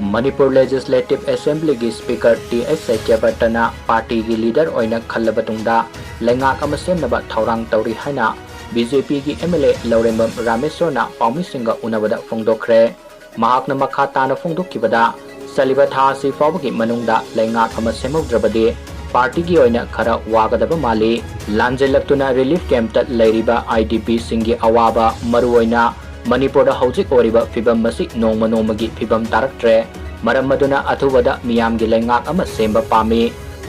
Manipur Legislative Assembly की speaker TS Setyabartana party की leader ओइना खल्लबा तुंगदा लेंगाक अमा सेमनबा थौरांग तौरी हाइना BJP की MLA लौरेंबम रामेश्वरना पाउमिसिंगा उनबदा फोंदोखरे महाकना मखा ताना फोंदोखिबदा सलिबा था असि फावगी मनुंगदा लेंगाक अमा सेमौद्रबदि पार्टी की ओइना खरा वागदबा माली लांजेलक्तुना रिलीफ कैंप ता लैरिबा IDP सिंगी अवाबा मरुओइना मणिपुर हौजिक ओरिबा फिबम मसी नोंग मनोमगी फिबम तारक्ट्रे मरम मदुना अथुबदा मियामगी लेंगाक अमा सेंबा पामी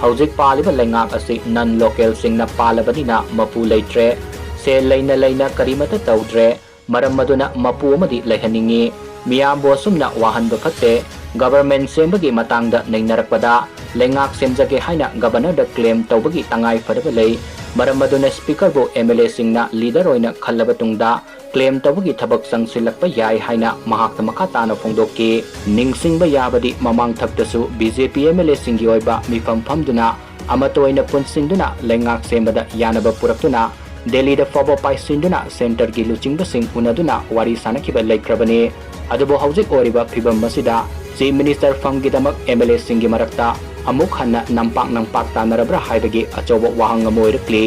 हौजिक पालिबा लेंगाक असि नन लोकल सिंगना पालबनिना मपु लेट्रे से लेना लेना करीमता तौद्रे मरम मदुना मपु अमदि लेहनिंगी मियाम बोसुमना वाहन बफते गवर्नमेंट सेंबगी मतंगदा नैनरकपदा लेंगाक सेमजगे हाइना गवर्नर द क्लेम तौबगी तंगाई फरबा लei मरम मदुना स्पीकर बो MLA सिंगना लीडर ओइना खल्लबा तुंगदा क्लेम तबगी थबक संगसिलक्पा याय हाइना महाकना मखा ताना फोंदोक्की निंगसिंगबा याबदी ममांग थक्तसु BJP MLA सिंगी ओइबा मिफम फमदुना अमतोइना पुनसिंदुना लेंगाक सेमबदा यानबा पुरक्तुना दिल्ली दा फबो पाइसिंदुना सेंटर की लुचिंगबा सिंग उनदुना वारी सानखिबा लेख्रबने अदुबो हौजिक ओरिबा फिबम मसिदा चीफ मिनिस्टर फंगगिदमक MLA सिंगी मरक्ता अमुक हन्ना नंपाक तानरब्रा हाइबगी अचौबा वाहंग अमा ओइरक्ली।